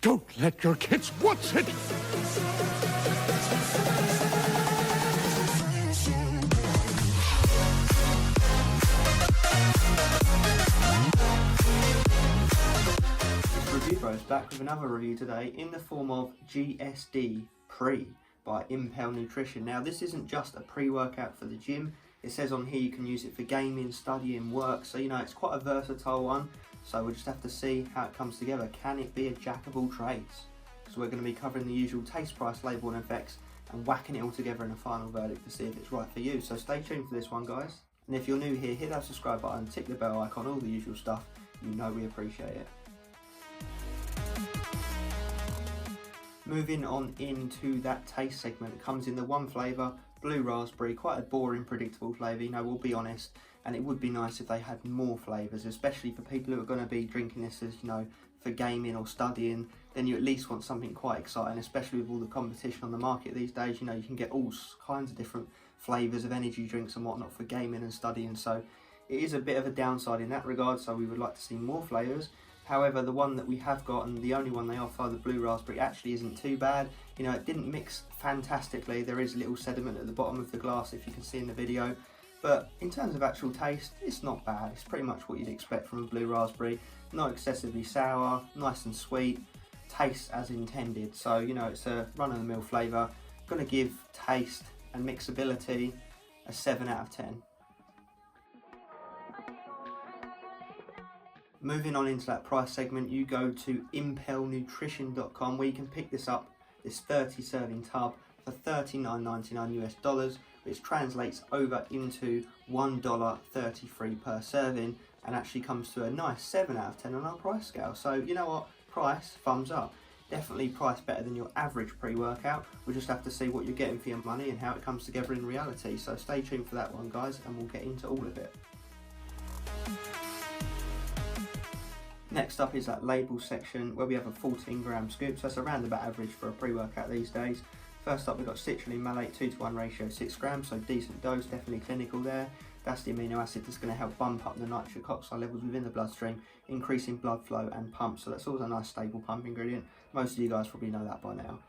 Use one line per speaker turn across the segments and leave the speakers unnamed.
Don't let your kids watch it!
Review Bros back with another review today in the form of GSD Pre by Impel Nutrition. Now this isn't just a pre-workout for the gym. It says on here you can use it for gaming, studying, work, so you know it's quite a versatile one. So we'll just have to see how it comes together. Can it be a jack of all trades? So we're going to be covering the usual taste, price, label and effects and whacking it all together in a final verdict to see if it's right for you. So stay tuned for this one, guys. And if you're new here, hit that subscribe button, tick the bell icon, all the usual stuff. You know we appreciate it. Moving on into that taste segment, it comes in the one flavour, blue raspberry, quite a boring, predictable flavour, you know, we'll be honest, and it would be nice if they had more flavours, especially for people who are going to be drinking this as, you know, for gaming or studying. Then you at least want something quite exciting, especially with all the competition on the market these days. You know, you can get all kinds of different flavours of energy drinks and whatnot for gaming and studying, so it is a bit of a downside in that regard, so we would like to see more flavours. However, the one that we have got, and the only one they offer, the blue raspberry, actually isn't too bad. You know, it didn't mix fantastically. There is a little sediment at the bottom of the glass, if you can see in the video. But in terms of actual taste, it's not bad. It's pretty much what you'd expect from a blue raspberry. Not excessively sour, nice and sweet, tastes as intended. So, you know, it's a run-of-the-mill flavour. Gonna give taste and mixability a 7 out of 10. Moving on into that price segment, you go to impelnutrition.com where you can pick this up, this 30 serving tub for $39.99 US, which translates over into $1.33 per serving and actually comes to a nice 7 out of 10 on our price scale. So you know what, price, thumbs up. Definitely price better than your average pre-workout. We'll just have to see what you're getting for your money and how it comes together in reality. So stay tuned for that one, guys, and we'll get into all of it. Next up is that label section where we have a 14-gram scoop, so that's around about average for a pre-workout these days. First up, we've got citrulline malate, 2:1 ratio, 6 grams, so decent dose, definitely clinical there. That's the amino acid that's going to help bump up the nitric oxide levels within the bloodstream, increasing blood flow and pump, so that's always a nice stable pump ingredient. Most of you guys probably know that by now.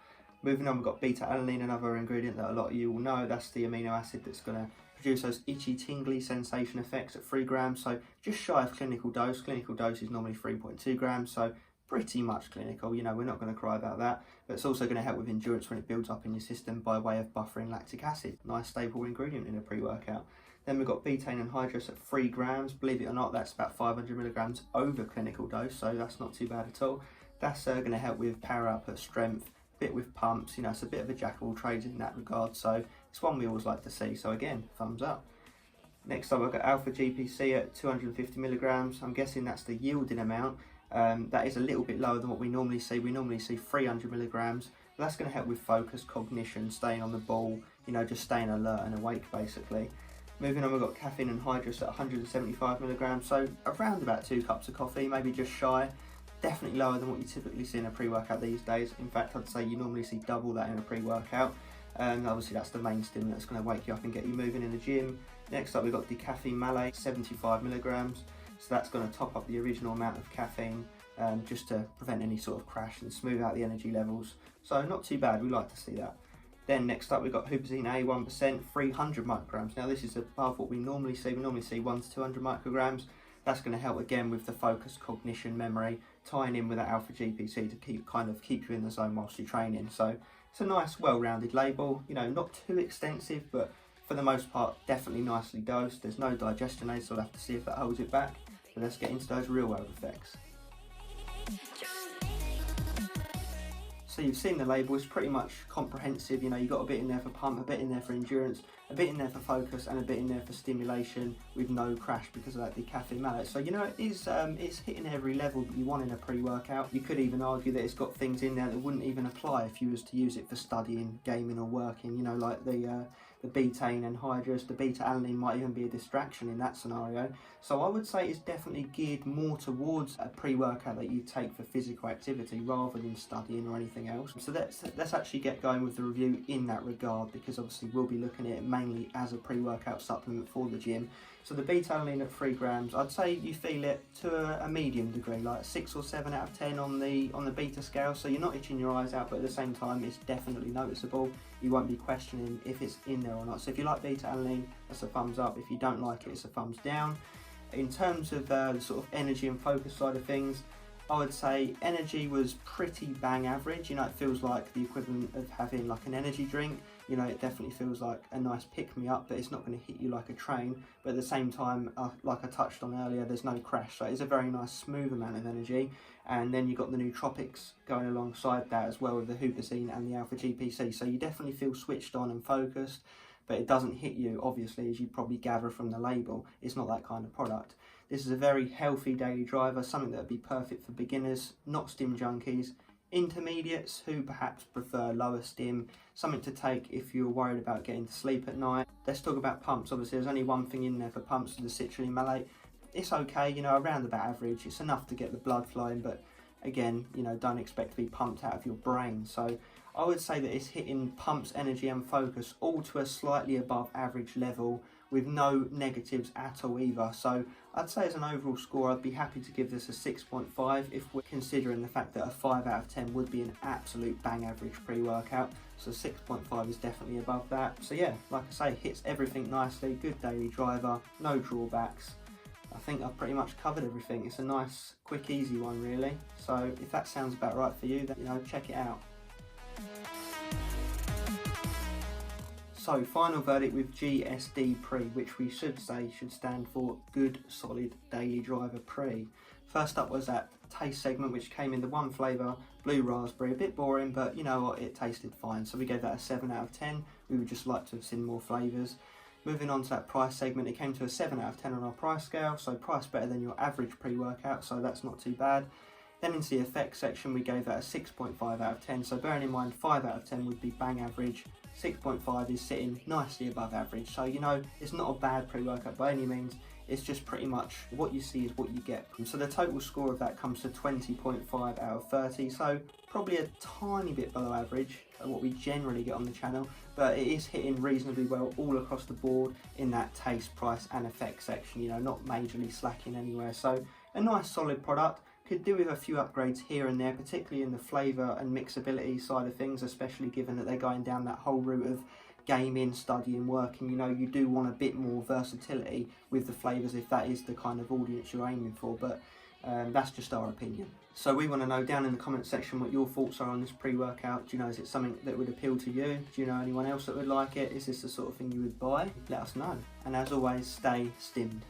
Moving on, we've got beta-alanine, another ingredient that a lot of you will know. That's the amino acid that's going to produce those itchy, tingly sensation effects at 3 grams, so just shy of clinical dose. Clinical dose is normally 3.2 grams, so pretty much clinical. You know, we're not going to cry about that, but it's also going to help with endurance when it builds up in your system by way of buffering lactic acid. Nice stable ingredient in a pre-workout. Then we've got betaine anhydrous at 3 grams. Believe it or not, that's about 500 milligrams over clinical dose, so that's not too bad at all. That's going to help with power output, strength, bit with pumps. You know, it's a bit of a jack of all trades in that regard, so it's one we always like to see. So again, thumbs up. Next up, I've got alpha GPC at 250 milligrams. I'm guessing that's the yielding amount. That is a little bit lower than what we normally see. We normally see 300 milligrams. But that's going to help with focus, cognition, staying on the ball, you know, just staying alert and awake basically. Moving on, we've got caffeine anhydrous at 175 milligrams, so around about 2 cups of coffee, maybe just shy. Definitely lower than what you typically see in a pre-workout these days. In fact, I'd say you normally see double that in a pre-workout. And obviously that's the main stimulant that's going to wake you up and get you moving in the gym. Next up, we've got decaffeine malate, 75 milligrams. So that's going to top up the original amount of caffeine just to prevent any sort of crash and smooth out the energy levels. So not too bad, we like to see that. Then next up, we've got huperzine A, 1%, 300 micrograms. Now this is above what we normally see. We normally see 1 to 200 micrograms. That's going to help again with the focus, cognition, memory, tying in with that alpha GPC to keep you in the zone whilst you're training. So it's a nice, well-rounded label. You know, not too extensive, but for the most part, definitely nicely dosed. There's no digestion aid, so we'll have to see if that holds it back. But let's get into those real-world effects. So you've seen the label, it's pretty much comprehensive. You know, you've got a bit in there for pump, a bit in there for endurance, a bit in there for focus, and a bit in there for stimulation with no crash because of that decaffeine malate. So, you know, it's hitting every level that you want in a pre-workout. You could even argue that it's got things in there that wouldn't even apply if you was to use it for studying, gaming or working, you know, like the the betaine anhydrous, the beta-alanine might even be a distraction in that scenario. So I would say it's definitely geared more towards a pre-workout that you take for physical activity rather than studying or anything else. So let's actually get going with the review in that regard, because obviously we'll be looking at it mainly as a pre-workout supplement for the gym. So the beta-alanine at 3 grams, I'd say you feel it to a medium degree, like 6 or 7 out of 10 on the beta scale. So you're not itching your eyes out, but at the same time it's definitely noticeable. You won't be questioning if it's in there or not. So if you like beta-alanine, that's a thumbs up. If you don't like it, it's a thumbs down. In terms of the sort of energy and focus side of things, I would say energy was pretty bang average. You know, it feels like the equivalent of having like an energy drink. You know, it definitely feels like a nice pick-me-up, but it's not going to hit you like a train. But at the same time, like I touched on earlier, there's no crash. So it's a very nice, smooth amount of energy. And then you've got the nootropics going alongside that as well, with the huperzine and the alpha-GPC. So you definitely feel switched on and focused, but it doesn't hit you, obviously, as you probably gather from the label. It's not that kind of product. This is a very healthy daily driver, something that would be perfect for beginners, not stim junkies, intermediates who perhaps prefer lower stim, something to take if you're worried about getting to sleep at night. Let's talk about pumps. Obviously there's only one thing in there for pumps, the citrulline malate. It's okay, you know, around about average. It's enough to get the blood flowing, but again, you know, don't expect to be pumped out of your brain. So I would say that it's hitting pumps, energy and focus all to a slightly above average level, with no negatives at all either. So I'd say as an overall score, I'd be happy to give this a 6.5 if we're considering the fact that a 5 out of 10 would be an absolute bang average pre-workout. So 6.5 is definitely above that. So yeah, like I say, hits everything nicely, good daily driver, no drawbacks. I think I've pretty much covered everything. It's a nice, quick, easy one really. So if that sounds about right for you, then, you know, check it out. So, Final Verdict with GSD Pre, which we should say should stand for Good Solid Daily Driver Pre. First up was that taste segment, which came in the one flavour, blue raspberry. A bit boring, but you know what, it tasted fine. So we gave that a 7 out of 10. We would just like to have seen more flavours. Moving on to that price segment, it came to a 7 out of 10 on our price scale. So price better than your average pre-workout, so that's not too bad. Then into the effects section, we gave that a 6.5 out of 10. So bearing in mind 5 out of 10 would be bang average. 6.5 is sitting nicely above average. So, you know, it's not a bad pre-workout by any means. It's just pretty much what you see is what you get. So the total score of that comes to 20.5 out of 30. So probably a tiny bit below average of what we generally get on the channel. But it is hitting reasonably well all across the board in that taste, price and effects section. You know, not majorly slacking anywhere. So a nice solid product. Could do with a few upgrades here and there, particularly in the flavour and mixability side of things, especially given that they're going down that whole route of gaming, studying, working. You know, you do want a bit more versatility with the flavours if that is the kind of audience you're aiming for, but that's just our opinion. So we want to know down in the comment section what your thoughts are on this pre-workout. Do you know, is it something that would appeal to you? Do you know anyone else that would like it? Is this the sort of thing you would buy? Let us know. And as always, stay stimmed.